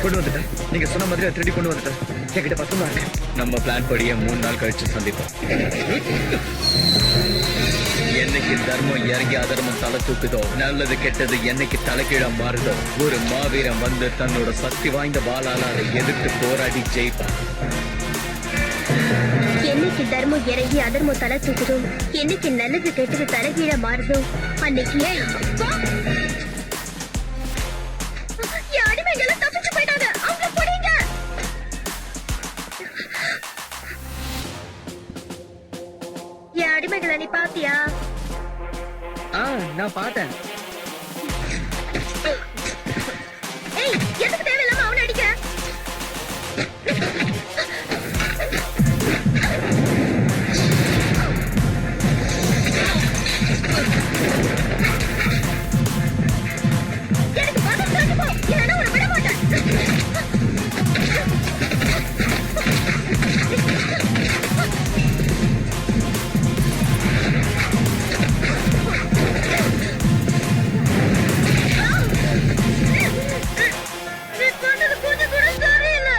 கொண்டு வந்துட்டேன். நீங்க சொன்ன மாதிரி திருடி கொண்டு வந்துட்டேன். என்கிட்ட 10 தான் இருக்கு. நம்ம பிளான் படியே 3 நாள் கழிச்சு சந்திப்போம். என்னைக்கு தர்மம் இறங்கி அதர்மம் தலை தூக்குதோ, நல்லது கெட்டது என்னைக்கு தலைகீழா மாறுதோ, ஒரு மாவீரன் வந்து தன்னோட சக்தி வாய்ந்த பாலால அதை எதிர்த்து போராடி ஜெயிப்பான். என்னைக்கு தர்மம் இறங்கி அதர்மம் தலை தூக்குதோ, என்னைக்கு நல்லது கெட்டது தலைகீழா மாறுதோ, அன்னைக்கு அடிமைகள் தப்பிச்சு போயிட்டாங்க. அவங்க புடிங்க. என் அடிமைகளை நீ பாத்தியா? நான் பார்த்தேன். ஏய், எதுக்கு தேவையில்லாம அவனை அடிக்க? எனக்கு பதில் சொல்லு போ, இல்லைன்னா உன்னை விட மாட்டேன். நீ பண்ணது கொஞ்சம் கூட சரியில்லை.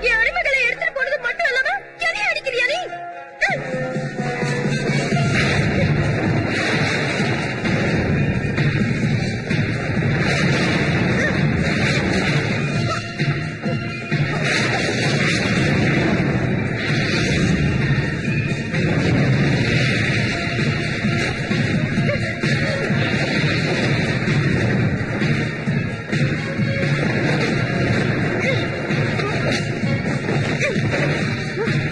என் அடிமைகளை எடுத்துட்டு போனது மட்டும் இல்லாம என்னைய அடிக்கிறியா நீ?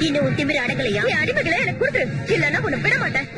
இன்னும் உன் திமிர அடங்கலையா? என் அடிமைகளை எனக்கு கொடுத்துரு, இல்லைன்னா உன்னை விட மாட்டேன்.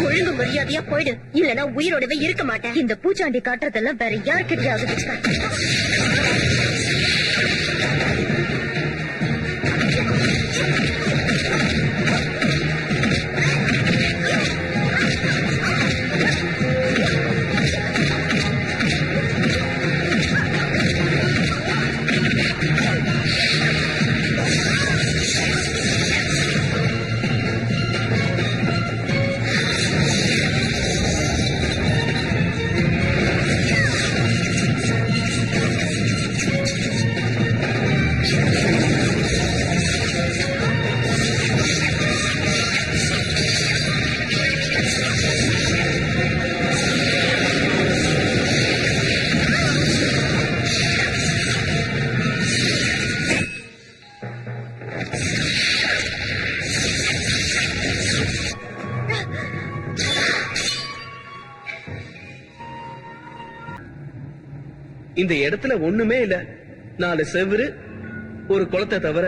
ஒழுங்கு மரியாதையா போயிடு, இல்லனா உயிரோடவே இருக்க மாட்டேன். இந்த பூச்சாண்டி காட்டுறதெல்லாம் வேற யாருக்கிட்டையாவது வச்சுக்க. இந்த இடத்துல ஒண்ணுமே இல்ல. 4 செவுரு, ஒரு குளத்தை தவிர.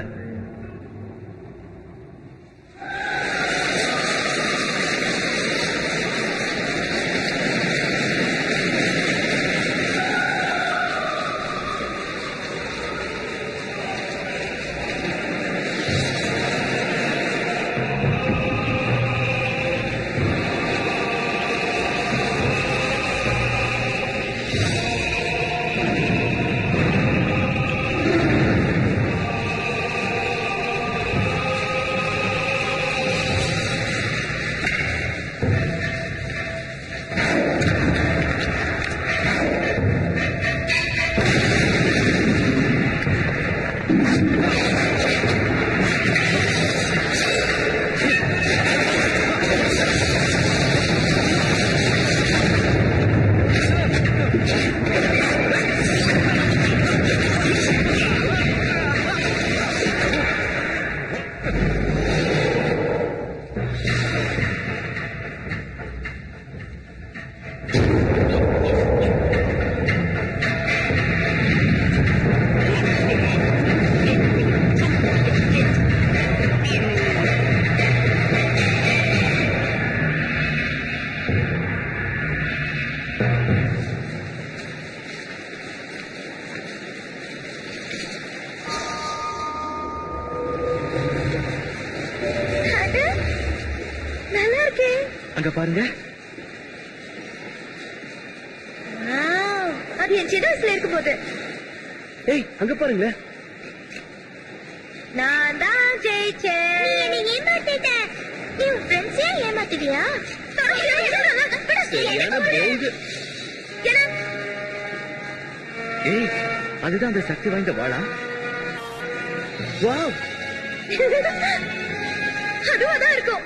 அட, நல்லா இருக்கே. அங்க பாருங்க. வாவ், அது என் சின்ன வயசுல இருக்கும் போது. ஏய், அங்க பாருங்க. நான் தான் ஜெயிச்சேன். நீ என்னை ஏமாத்திட்ட. நீ உன் ஃப்ரெண்ட்ஸே ஏமாத்திட்டியா? சரியான போங்கு. ஏய், அதுதான் அந்த சக்தி வாய்ந்த வாளா? வாவ், அதுவாதான் இருக்கும்.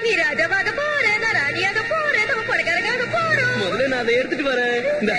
நீ ராஜாவாக போற, நான் ராணியாக போறேன், நம்ம பணக்காரங்க போறோம். முதல்ல நான் அதை எடுத்துட்டு வரேன். இந்தா.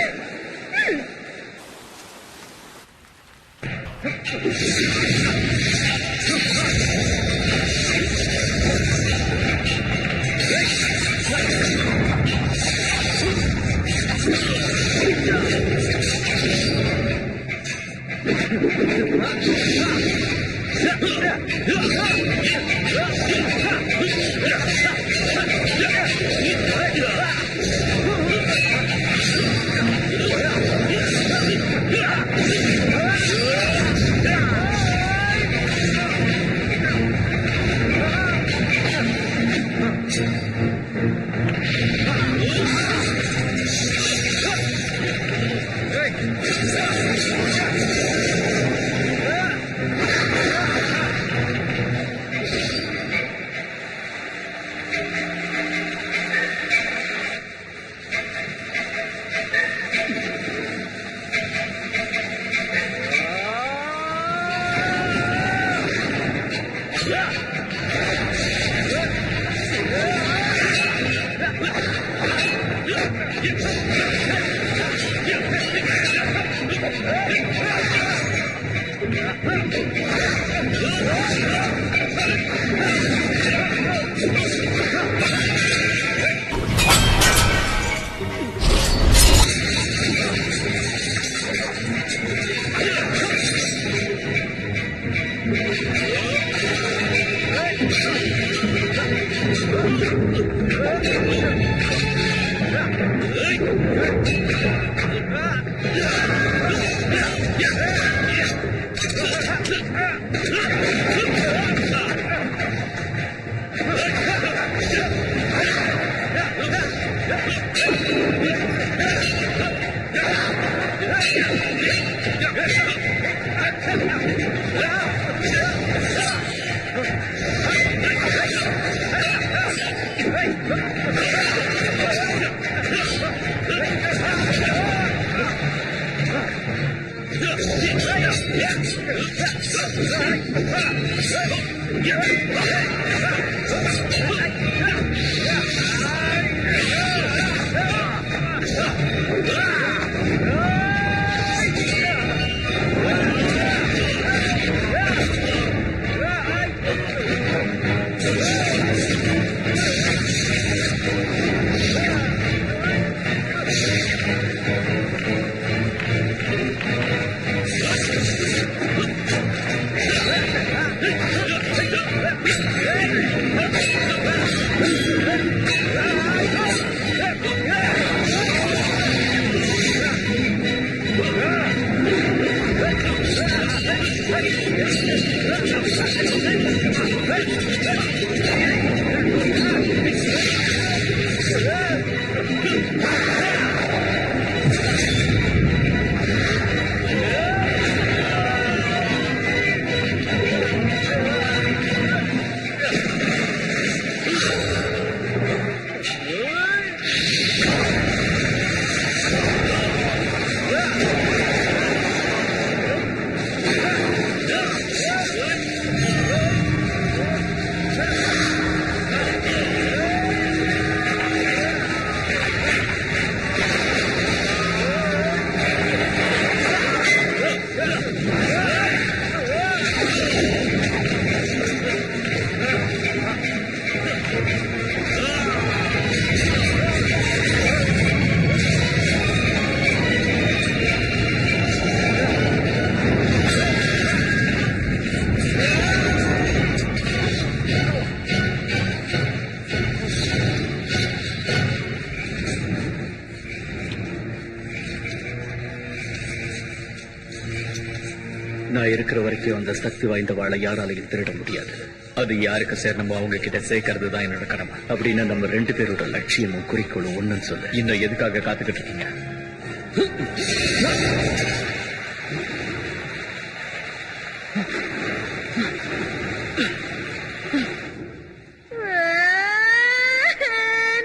நான் இருக்கிற வரைக்கும் அந்த சக்தி வாய்ந்த வாழை யாராலையும் திருட முடியாது. அது யாருக்கு சேரணுமோ அவங்க கிட்ட சேர்க்கறது தான் என்னோட கடமை. அப்படின்னா நம்ம 2 பேரோட லட்சியமும் குறிக்கோளும் ஒண்ணுன்னு சொல்லு. இன்னும் எதுக்காக காத்துக்கிட்டு இருக்கீங்க?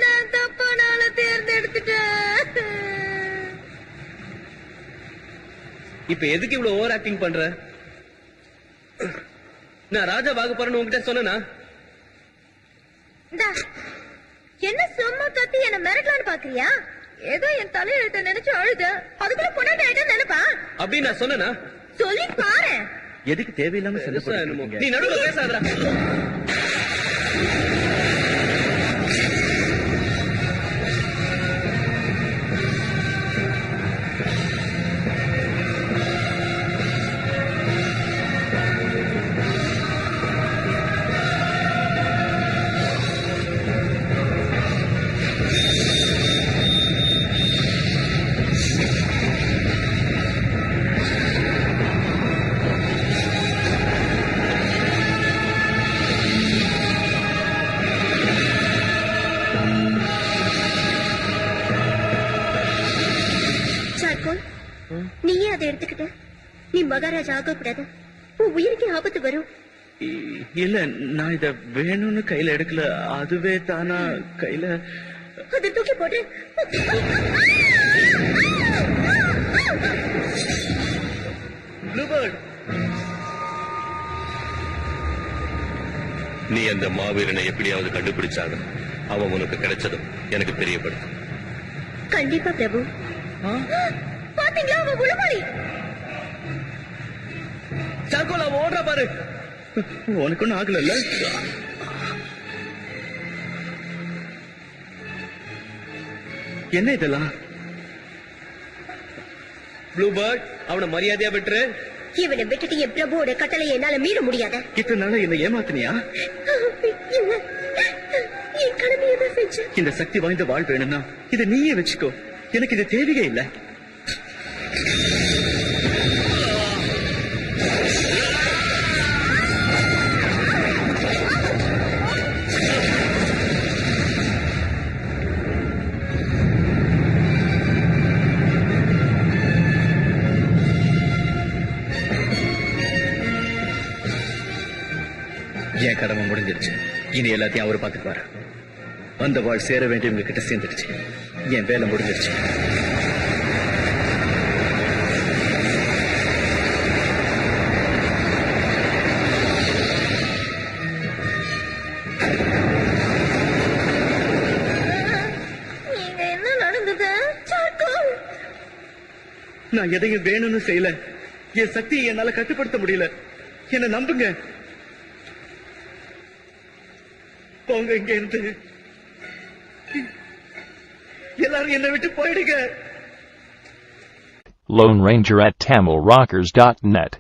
நான் தப்பானால தேர்ந்தெடுத்துட்டேன். இப்ப எதுக்கு இவ்வளவு ஓவர் ஆக்டிங் பண்ற? நான் ராஜா வாங்க போறேன்னு உங்ககிட்ட சொன்னேனா? இந்தா, என்ன சும்மா கத்தி என்ன மிரட்டலான்னு பாக்குறியா? ஏதோ என் தலையெழுத்த நினைச்சு அழுத, அதுக்குள்ள பொண்ணாட்டி ஆயிட்டா நினைப்பா? அப்படி நான் சொன்னேனா? சொல்லி பாரு. எதுக்கு தேவையில்லாம சண்டை போடுறீங்க? நீ நடுவுல பேசாதடா. சார்கோல், நீயே அதை எடுத்துக்கிட்ட. நீ மகாராஜா ஆக கூடாது. உன் உயிருக்கு ஆபத்து வரும். இல்ல, நான் இத வேணும்னு கையில எடுக்கல. அதுவே தானா கையில. அதை தூக்கி போட்டு. ப்ளூபர்ட், நீ அந்த மாவீரனை எப்படியாவது கண்டுபிடிச்சாக அவன் உனக்கு கிடைச்சதும் எனக்கு தெரியப்படுத்தும். கண்டிப்பா பிரபு. பாத்தீங்களா, அவன் உளவாளி. சார்கோல் அவன் ஓடுற பாரு. உனக்கு ஒன்னும் ஆகல? என்ன இதெல்லாம்? ப்ளூபர்ட், அவனை மரியாதையா விட்டுரு. இவனை விட்டுட்டு என் பிரபுவோட கட்டளையை என்னால மீற முடியாத. இத்தனை நாளா என்ன ஏமாத்தினியா? இல்ல, என் கடமையை தான் செஞ்சேன். இந்த சக்தி வாய்ந்த வாழ் வேணும்னா இதை நீயே வச்சுக்கோ. எனக்கு இது தேவையே இல்லை. என் கடமை முடிஞ்சிருச்சு. இனி எல்லாத்தையும் அவரு பாத்துக்குவாரு. அந்த வாழ் சேர வேண்டியவங்க கிட்ட சேர்ந்துடுச்சு. என் வேலை முடிஞ்சிருச்சு. நீங்க என்ன நடந்தது சார்கோல்? நான் எதையும் வேணும்னு செய்யல. என் சக்தியை என்னால கட்டுப்படுத்த முடியல. என்ன நம்புங்க. போங்க இங்க இருந்து. எல்லாரும் என்னை விட்டு போயிடுங்க. Lone Ranger at TamilRockers.net.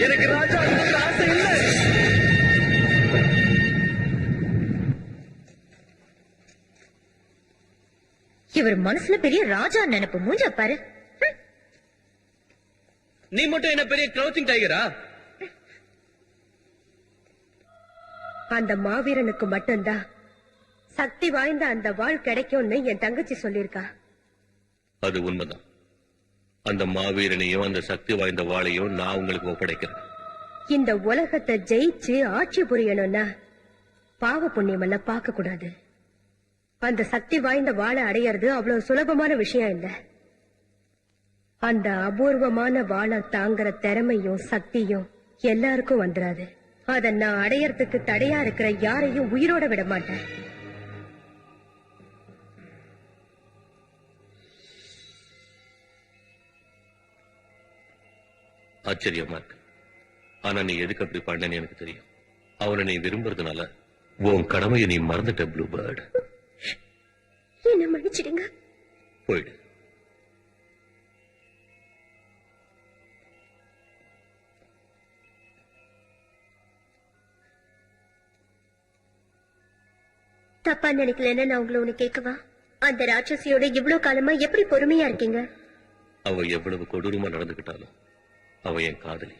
எனக்கு ராஜா ஆசை இல்லை. இவர் மனசுல பெரிய ராஜா நினைப்பு. மூஞ்ச பாரு. நீ மட்டும் என்ன பெரிய க்ளோத்திங் டைகரா? அந்த மாவீரனுக்கு மட்டும்தான் சக்தி வாய்ந்த அந்த வாழ் கிடைக்கும்னு என் தங்கச்சி சொல்லிருக்கா. அது உண்மைதான். அந்த மாவீரனையும் அந்த சக்தி வாய்ந்த வாளையும் நான் உங்களுக்கு ஒப்படைக்கிறேன். இந்த உலகத்தை ஜெயிச்சு ஆட்சி புரியணும்னா பாவ புண்ணியம் எல்லாம் பார்க்க கூடாது. அந்த சக்தி வாய்ந்த வாழை அடையிறது அவ்வளவு சுலபமான விஷயம் இல்ல. அந்த அபூர்வமான வாழை தாங்குற திறமையும் சக்தியும் எல்லாருக்கும் வந்துராது. அத நான் அடையறதுக்கு தடையா இருக்கிற யாரையும் உயிரோட விட மாட்டேன். ஆச்சரியமா இருக்கு. ஆனா நீ எதுக்கு அப்படி பண்ணேன்னு எனக்கு தெரியும். அவனை நீ விரும்புறதுனால உன் கடமையை நீ மறந்துட்ட ப்ளூபர்ட். என்ன மன்னிச்சிடுங்க. போயிடு. தப்பா நினைக்கலன்னு நான் உங்களை ஒண்ணு கேட்கவா? அந்த ராட்சசியோட இவ்வளவு காலமா எப்படி பொறுமையா இருக்கீங்க? அவ எவ்வளவு கொடூரமா நடந்துகிட்டாலும் அவ என் காதலி.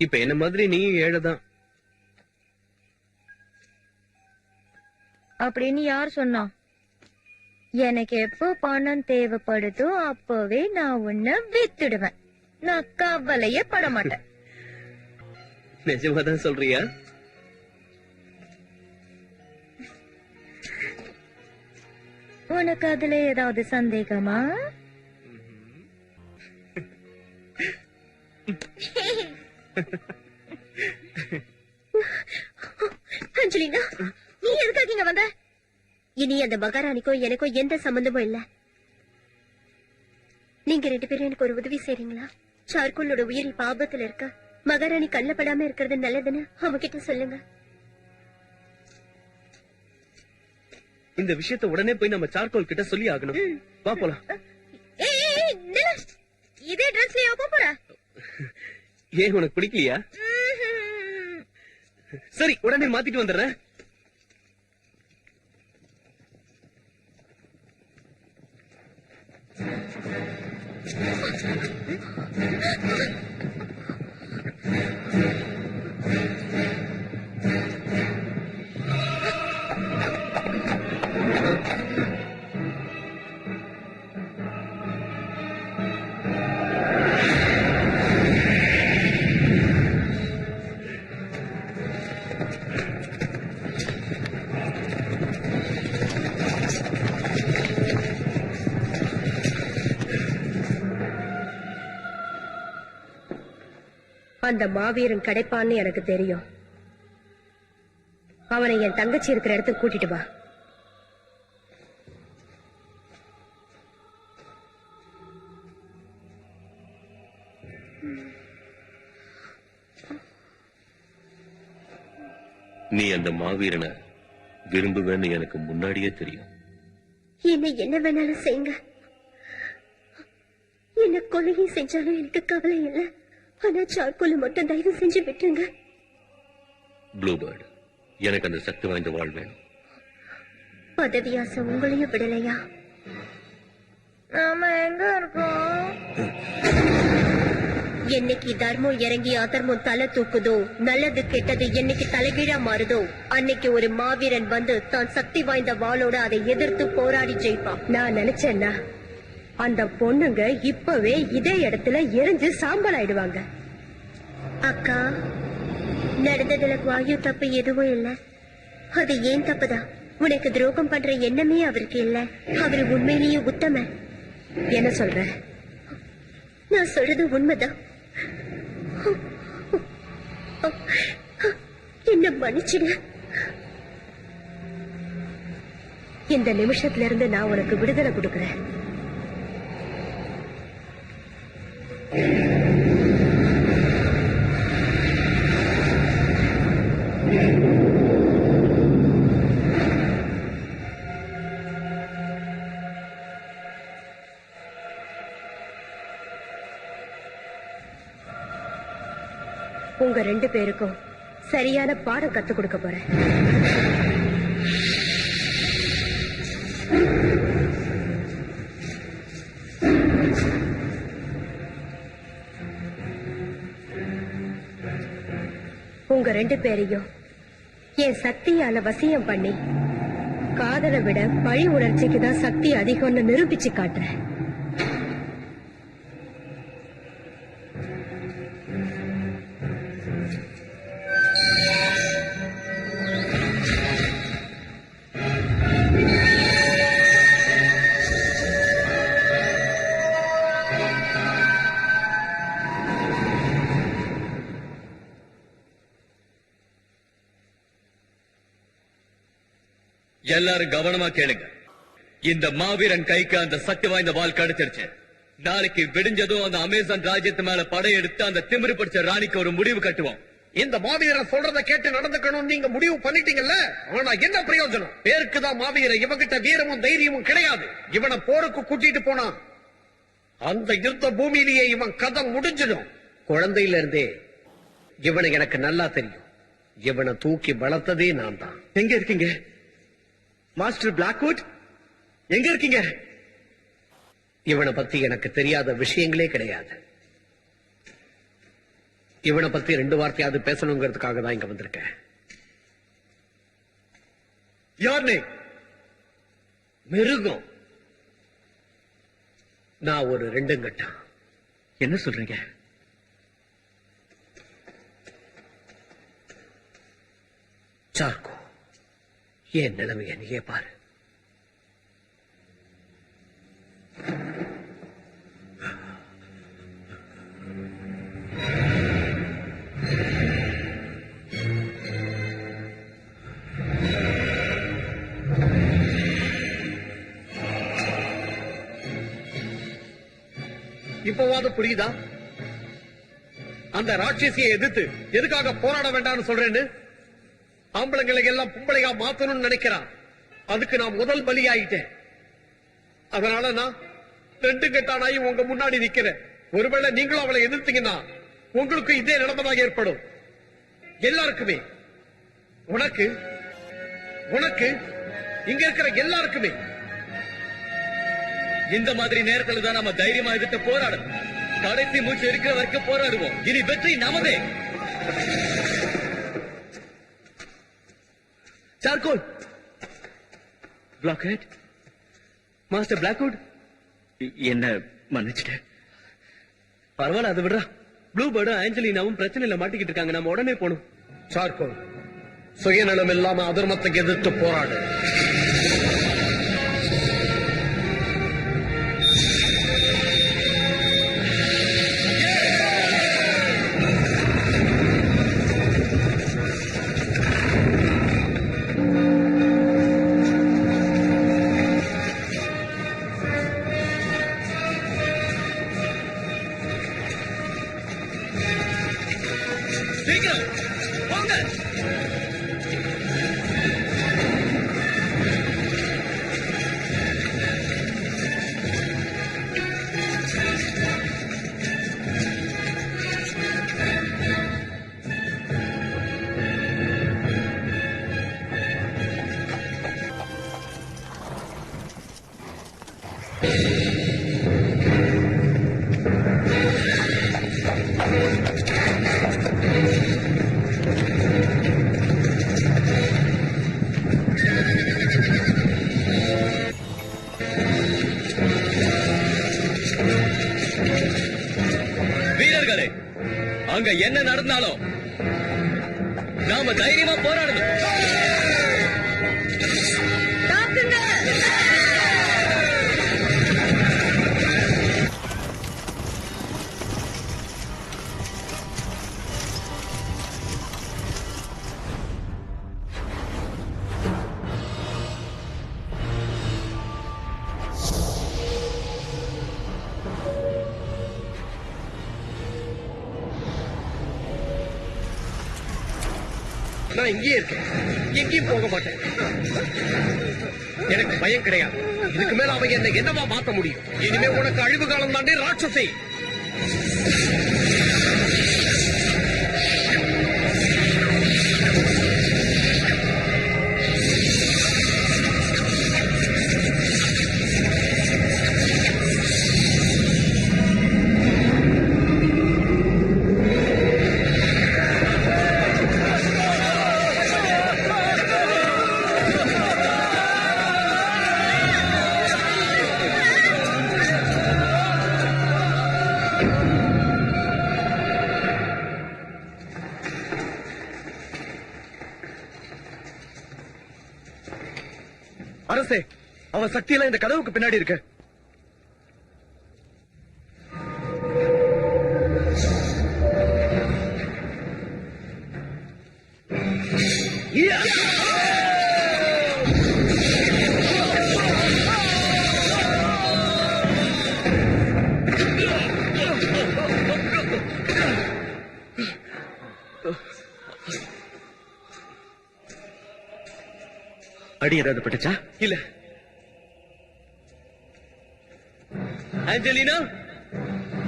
இப்ப என்ன மாதிரி நீயும் ஏழைதான். அப்படின்னு யார் சொன்னா? எனக்கு எப்போ பணம் தேவைப்படுதோ அப்பவே நான் உன்னை வித்துடுவேன். நான் கவலையே பட மாட்டேன். நிஜமாதான் சொல்றியா? உனக்கு அதுல ஏதாவது சந்தேகமா? அஞ்சலினா, நீ எதுக்காக இங்க வந்த? இனி அந்த மகாராணிக்கோ எனக்கோ எந்த சம்பந்தமும் இல்ல. நீங்க 2 பேரும் எனக்கு ஒரு உதவி செய்றீங்களா? சார்கோலோட உயிர் இப்ப ஆபத்துல இருக்க. மகாராணி கண்ணுல படாம இருக்கிறது நல்லதுன்னு அவகிட்ட சொல்லுங்க. இந்த விஷயத்த உடனே போய் நம்ம சார்கோல் கிட்ட சொல்லி ஆகணும். வா போலாம். இதே ட்ரெஸ்லயா போற? ஏன் உனக்கு பிடிக்கலையா? சரி, உடனே மாத்திட்டு வந்துடுறேன். அந்த மாவீரன் கிடைப்பான்னு எனக்கு தெரியும். அவனை என் தங்கச்சி இருக்கிற இடத்துக்கு கூட்டிட்டு வா. நீ அந்த மாவீரனை விரும்புவேன்னு எனக்கு முன்னாடியே தெரியும். என்னை என்ன வேணாலும் செய்யுங்க. என்ன கொலையும் செஞ்சாலும் எனக்கு கவலை இல்லை. ஆனா சார்கோல மட்டும் தயவு செஞ்சு விட்டுருங்க. ப்ளூபேர்ட், எனக்கு அந்த சக்தி வாய்ந்த வாழ் வேணும். பதவியாசம் உங்களையும் விடலையா? நாம எங்க இருக்கோம்? என்னைக்கு தர்மம் இறங்கி அதர்மம் தலை தூக்குதோ, நல்லது கெட்டது என்னைக்கு தலைகீழா மாறுதோ, அன்னைக்கு ஒரு மாவீரன் வந்து தான் சக்தி வாய்ந்த வாளோட அதை எதிர்த்து போராடி ஜெயிப்பான். நான் நினைச்சேன்னா அந்த பொண்ணுங்க இப்பவே இதே இடத்துல எரிஞ்சு சாம்பல் ஆயிடுவாங்க. அக்கா, நடந்ததுல வாயு தப்பு எதுவும் இல்ல. அது ஏன் தப்புதான். உனக்கு துரோகம் பண்ற எண்ணமே அவருக்கு இல்ல. அவரு உண்மையிலேயே உத்தம. என்ன சொல்ற? நான் சொல்றது உண்மைதான். என்ன மன்னிச்சிடு. இந்த நிமிஷத்துல இருந்து நான் உனக்கு விடுதலை கொடுக்கிறேன். உங்க 2 பேருக்கும் சரியான பாடம் கத்துக் கொடுக்க போறேன். உங்க 2 பேரையும் என் சக்தியால வசியம் பண்ணி காதலை விட பழி உணர்ச்சிக்கு தான் சக்தி அதிகம்னு நிரூபிச்சு காட்டுறேன். எல்லாரும் கவனமா கேளுங்க. இந்த மாவீரன் கைக்கு அந்த சக்தி வாய்ந்த வாள் கிடைச்சிருச்சு. நாளைக்கு விடிஞ்சதும் அந்த அமேசான் ராஜ்யத்து மேல படையெடுத்து அந்த திமிரு பிடிச்ச ராணிக்கு ஒரு முடிவு கட்டுவோம். இந்த மாவீரன் சொல்றத கேட்டு நடந்துக்கணும் நீங்க முடிவு பண்ணிட்டீங்கல்ல. ஆனா என்ன பிரயோஜனம்? பேருக்கு தான் மாவீரன், இவகிட்ட வீரமும் தைரியமும் கிடையாது. இவனை போருக்கு கூட்டிட்டு போனா அந்த யுத்த பூமியிலேயே இவன் கதை முடிஞ்சிடும். குழந்தையில இருந்தே இவனை எனக்கு நல்லா தெரியும். இவனை தூக்கி வளர்த்ததே நான் தான். எங்க இருக்கீங்க மாஸ்டர் பிளாக்வுட்? எங்க இருக்கீங்க? இவனை பத்தி எனக்கு தெரியாத விஷயங்களே கிடையாது. இவனை பத்தி 2 வார்த்தையாவது பேசணுங்கிறதுக்காக தான் இங்க வந்திருக்கேன். யார்? மிருகம். நான் ஒரு 2 கட்டம். என்ன சொல்றீங்க? சார்கோ, என் நிலைமைய நீயே பாரு. இப்பவாது புரியுதா அந்த ராட்சசியை எதிர்த்து எதுக்காக போராட வேண்டாம்னு சொல்றேன்னு? ஆம்பளைங்களை எல்லாம் பொம்பளையா மாத்தணும்னு நினைக்கிறான். அதுக்கு நான் முதல் பலியாயிட்டேன். அதனால நான் 2 கட்டானாயி உங்க முன்னாடி நிக்கிறேன். ஒருவேளை நீங்களும் அவளை எதிர்த்தீங்கன்னா உங்களுக்கு இதே நிலைமைதான் ஏற்படும். எல்லாருக்குமே, உனக்கு, உனக்கு, இங்க இருக்கிற எல்லாருக்குமே. இந்த மாதிரி நேரத்துல தான் நம்ம தைரியமா எதிர்த்து போராடணும். கடைசி மூச்சு இருக்கிற வரைக்கும் போராடுவோம். இனி வெற்றி நமதே. சார்கோல், பிளாக்ஹெட், மாஸ்டர் பிளாக்வுட், என்ன மன்னிச்சிட்டேன். பரவாயில்ல, அதை விடுறா. ப்ளூ பேர்டும் ஆஞ்சலினாவும் பிரச்சனையில மாட்டிக்கிட்டு இருக்காங்க. நம்ம உடனே போகணும். சார்கோ, சுயநலம் இல்லாம அதர்மத்தை எதிர்த்து போராடு. சீக்கிரம் வாங்க. வீரர்களே, அங்க என்ன நடந்தாலும் நாம தைரியமா போராடணும். நான் இங்கேயே இருக்கேன், எங்கேயும் போக மாட்டேன். எனக்கு பயம் கிடையாது. இதுக்கு மேல அவன் என்ன என்னவா மாத்த முடியும்? இனிமே உனக்கு அழிவு காலம் தாண்டே ராட்சசி. அரசே, அவன் சக்தியெல்லாம் இந்த கதவுக்கு பின்னாடி இருக்கு. அடி ஏதாவது பட்டுச்சா? இல்ல. Angelina,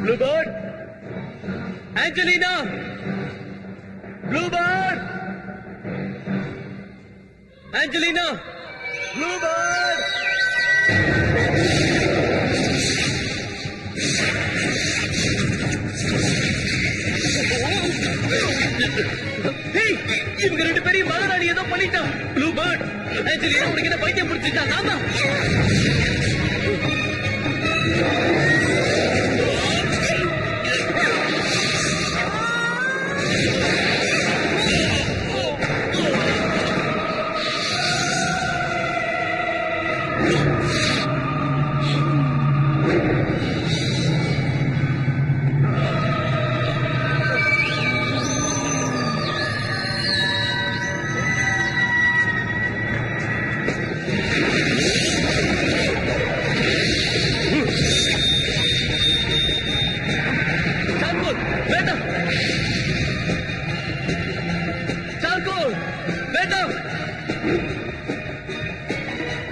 bluebird, Angelina, bluebird, Angelina, bluebird. இவங்க 2 பேரையும் மகாராணி ஏதோ பண்ணிட்டான். ப்ளூபர்ட், ஆஞ்சலினா, உனக்கு என்ன பைத்தியம் பிடிச்சிட்டா? நான் தான்.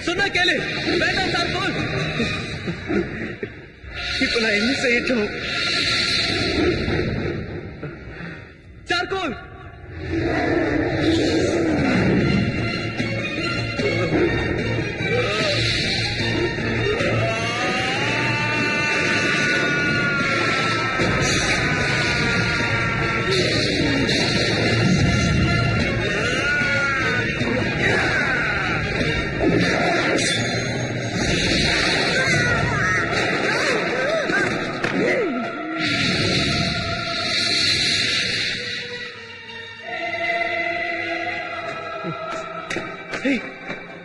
சொன்னா கேளு. வேண்டாம் சார்கோல். இப்ப நான் என்ன செய்யட்டும்? சார்கோல்,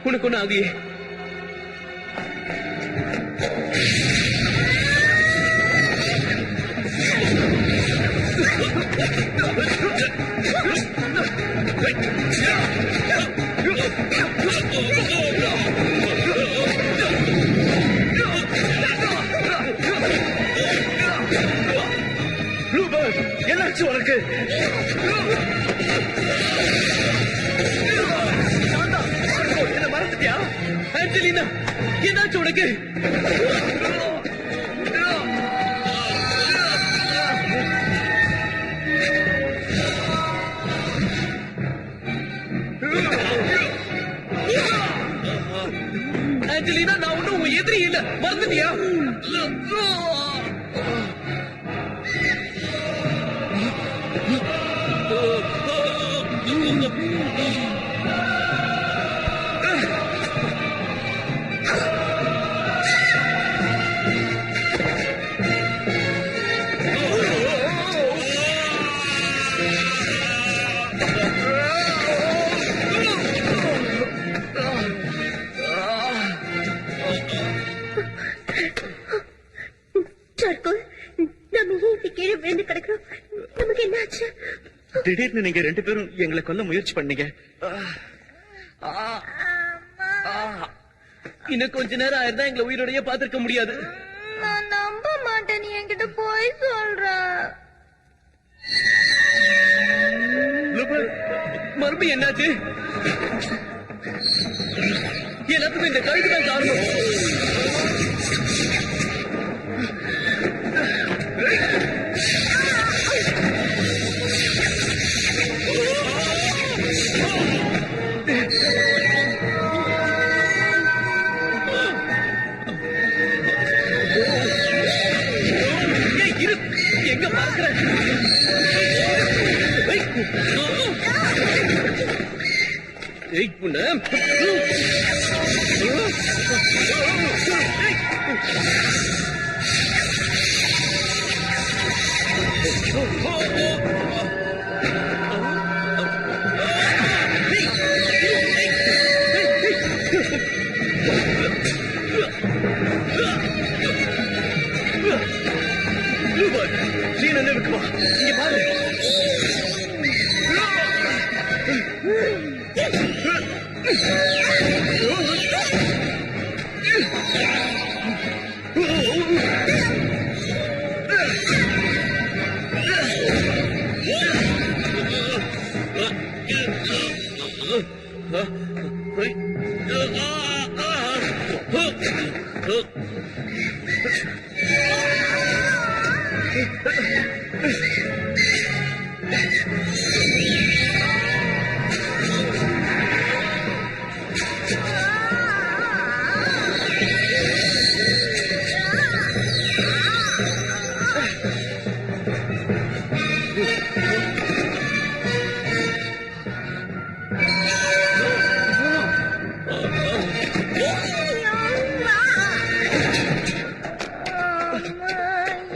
உனக்கு ஒண்ணு ஆகியே. ப்ளூபர்ட், என்னாச்சு உனக்கு? என்ன மறந்துட்டியா? ஆஞ்சலினா, என்னாச்சு உனக்கு? ஆஞ்சலினா, நான் ஒண்ணும் உன் எதிரி இல்ல, மறந்துட்டியா? சார்கோல், நம்ம ஏன் இப்படி கீழே விழுந்து கிடக்கிறோம்? நமக்கு என்ன ஆச்சு? திடீர்னு நீங்க 2 பேரும் எங்களை கொல்ல முயற்சி பண்ணீங்க. இன்னும் கொஞ்ச நேரம் ஆயிருந்தா எங்களை உயிரோடையே பார்த்திருக்க முடியாது. நான் நம்ப மாட்டேன், நீ என்கிட்ட போய் சொல்ற. மறுபடியும் என்னாச்சு? எல்லாத்துக்கும் இந்த கழுகு தான் காரணம். எங்க பாக்குற? இங்க பாரு.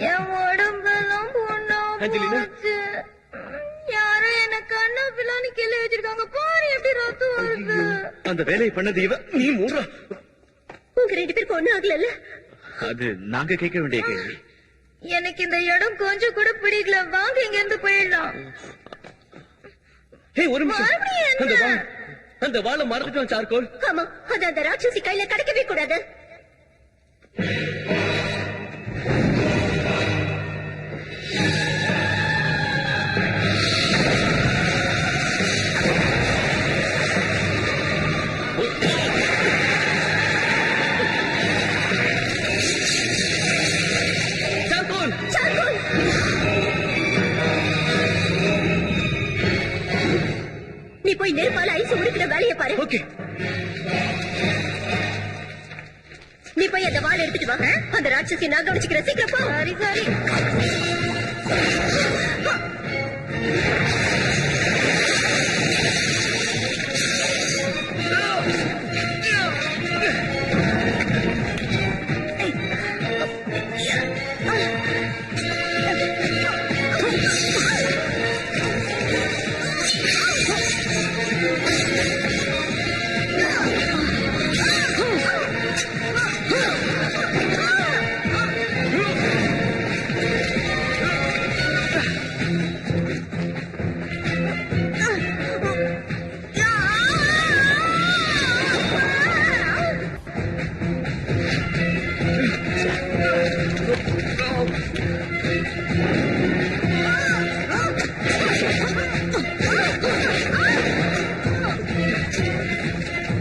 என் உடம்பெல்லாம் பொண்ணா ஆஞ்சலினா? போச்சு. யாரும் என்ன கண்ணா பிள்ளான்னு கிள்ளி வச்சிருக்காங்க. பாரு எப்படி ரத்தம் வருது. அந்த வேலையை பண்ணது இவ. நீ மூடுறா. உங்க 2 பேருக்கு ஒண்ணும் ஆகல. அது நாங்க கேட்க வேண்டிய கேள்வி. எனக்கு இந்த இடம் கொஞ்சம் கூட பிடிக்கல. வாங்க இங்க இருந்து போயிடலாம். ஏய், ஒரு நிமிஷம். மறுபடியும் என்ன? அந்த வாள், அந்த வாளை மறந்துட்டோம் சார்கோல். ஆமா, அது அந்த ராட்சசி கையில கிடைக்கவே கூடாது. சார்கோல். சார்கோல்! நீ போய் நெருப்பால ஐஸ் உருக்கிற வேலையை பாரு. ஓகே. நீ போய் அந்த வாள் எடுத்துட்டு வா. அந்த ராட்சசி நான் கவனிச்சுக்கிறேன். சீக்கிரம் போ. சரி சரி.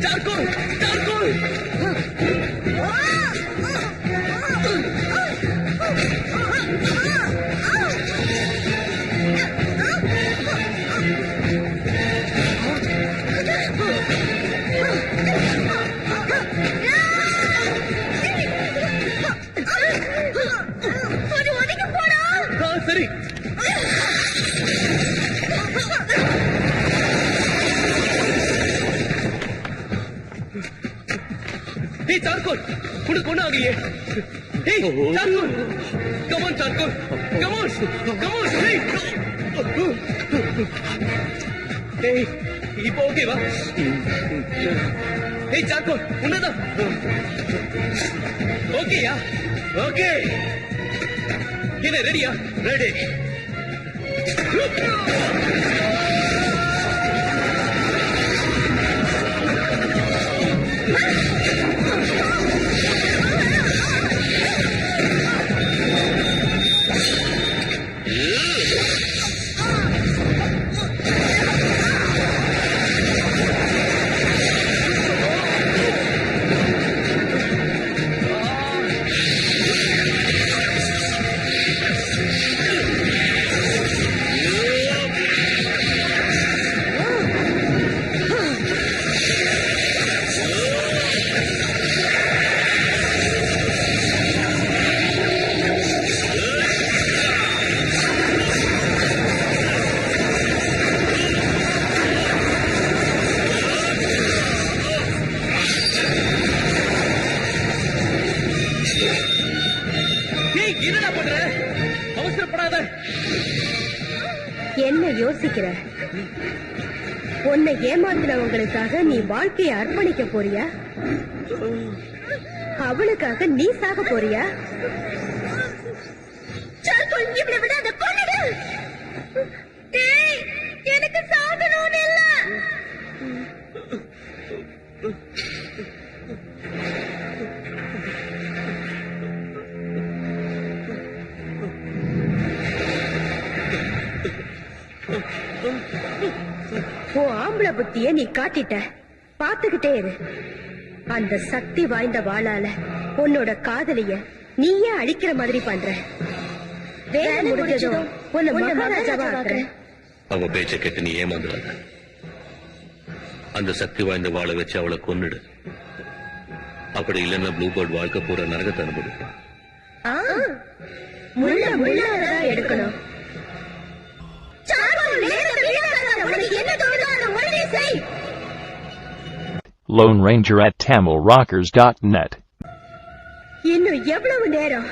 சார்கோல். சார்கோல். கொஞ்சம் ஒதுங்கி போடா. சரி. ஏய் சார்கோல், உனக்கு ஒண்ணு ஆகலையே. ஏய் charcoal, come on charcoal, come on, come on. ஏய், இப்போ ஓகேவா? ஏய் சார்கோல், உன்னதான். ஓகேயா? ஓகே. என்ன ரெடியா? ரெடி. ஏய், என்னடா பண்ற? அவசரப்படாத. என்ன யோசிக்கிற? உன்னை ஏமாத்தினவங்களுக்காக நீ வாழ்க்கையை அர்ப்பணிக்க போறியா? அவளுக்காக நீ சாக போறியா? சார்கோல், இவளை விடாத, கொன்னுடு. டேய், எனக்கு சாகணும்னு இல்ல. உன் ஆம்பளை புத்திய நீ காட்டிட்ட. பாத்துக்கிட்டே இரு. அந்த சக்தி வாய்ந்த வாளால உன்னோட காதலிய நீயே அழிக்கிற மாதிரி பண்ற. வேலை முடிஞ்சதும் உன்னை மகாராஜாவா ஆக்குறேன். அவ பேச்ச கேட்டு நீ ஏமாந்துடாத. அந்த சக்தி வாய்ந்த வாளை வச்சு அவளை கொன்னுடு. அப்படி இல்லைன்னா ப்ளூ பேர்ட் வாழ்க்கை பூரா நரகத்தை அனுபவிப்பான். முள்ள முள்ளாதான் எடுக்கணும். Lone Ranger at TamilRockers.net. இன்னும் எவ்வளவு நேரம்?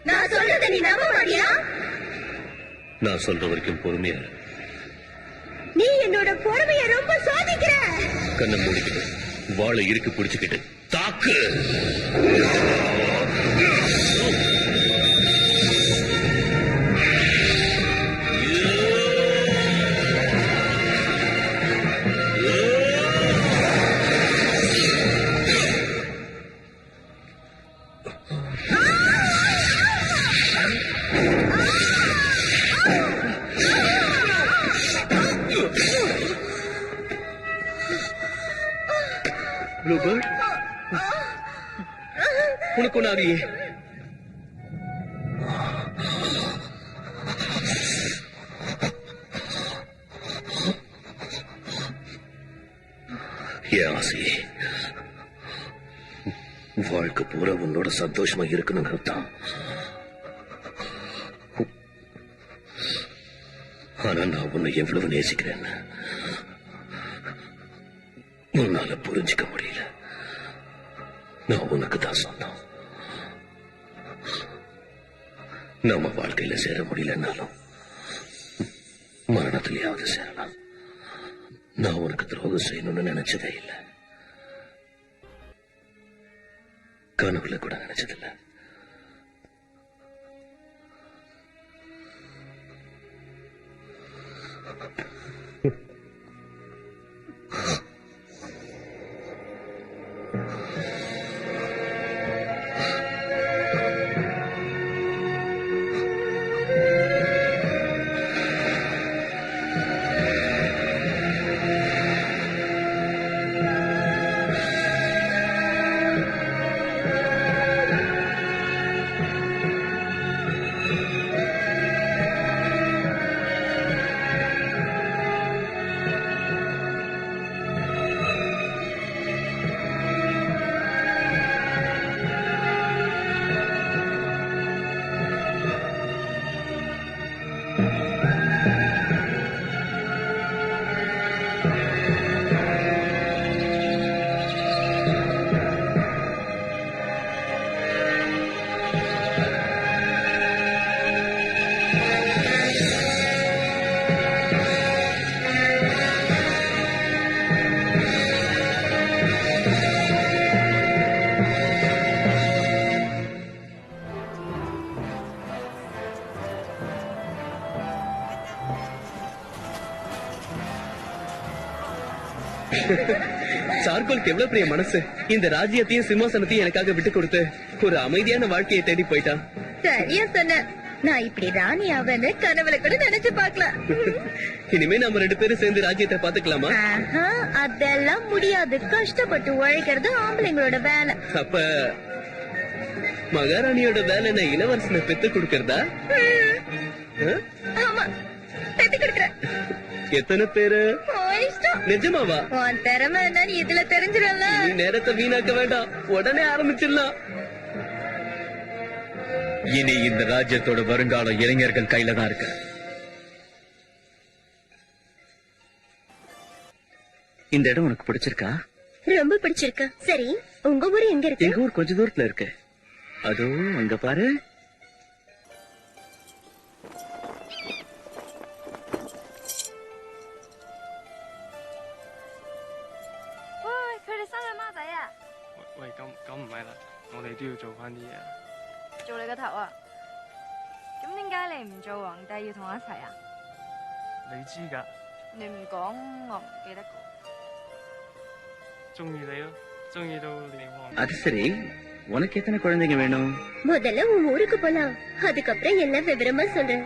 நான் சொல்றதை நீ நம்ப மாட்டியா? நான் சொல்ற வரைக்கும் பொறுமையா இரு. நீ என்னோட பொறுமையை ரொம்ப சோதிக்கிற. கண்ணை மூடிக்கிட்டு வாளை இறுக்கி பிடிச்சுக்கிட்டு தாக்கு. ப்ளூ பேர்ட், உனக்கு ஒண்ணு ஆகலையே? என் ஆசையே வாழ்க்கை பூரா உன்னோட சந்தோஷமா இருக்கணுங்கிறது தான். ஆனா நான் உன்னை எவ்வளவு நேசிக்கிறேன்னு உன்னால புரிஞ்சுக்க முடியல. நான் உனக்கு தான் சொந்தம். நம்ம வாழ்க்கையில சேர முடியலன்னாலும் மரணத்திலேயாவது சேரலாம். நான் உனக்கு துரோகம் செய்யணும்னு நினைச்சதே இல்லை. கனவுல கூட நினைச்சதில்லை. சார்கோலுக்கு எவ்வளவு பெரிய மனசு! இந்த ராஜ்யத்தையும் சிம்மாசனத்தையும் எனக்காக விட்டு கொடுத்து ஒரு அமைதியான வாழ்க்கையை தேடி போயிட்டான். சரியா சொன்ன. நான் இப்படி ராணி ஆவேன்னு கனவுல கூட நினைச்சு பார்க்கல. இனிமே நம்ம 2 பேரும் சேர்ந்து ராஜ்யத்தை பாத்துக்கலாமா? அதெல்லாம் முடியாது. கஷ்டப்பட்டு உழைக்கிறது ஆம்பளைங்களோட வேலை. அப்ப மகாராணியோட வேலை என்ன இளவரசனை பெத்து கொடுக்கறதா? ஆமா, பெத்து கொடுக்கற. எத்தனை பேரு? இஷ்டம். நிஜமாவா? உன் திறமை என்னன்னு இதுல தெரிஞ்சிடல. நீ நேரத்தை வீணாக்க வேண்டாம், உடனே ஆரம்பிச்சிடலாம். இனி இந்த ராஜ்யத்தோட வருங்காலம் இளைஞர்கள் கையில தான் இருக்கு. இந்த இடம் உனக்கு பிடிச்சிருக்கா? ரொம்ப பிடிச்சிருக்கு. சரி, உங்க ஊர் எங்க இருக்கு? எங்க ஊர் கொஞ்ச தூரத்துல இருக்கு. அதோ அங்க பாரு.喂，咁唔係啦，我哋都要做翻啲嘢。做你個頭啊！咁點解你唔做皇帝要同我一齊啊？你知㗎，你唔講我唔記得個。中意你咯，中意到連皇。அது சரி, உனக்கு எத்தனை குழந்தைங்க வேணும்? முதல்ல உன் ஊருக்கு போலாம், அதுக்கப்புறம் எல்லாம் விவரமா சொல்றேன்.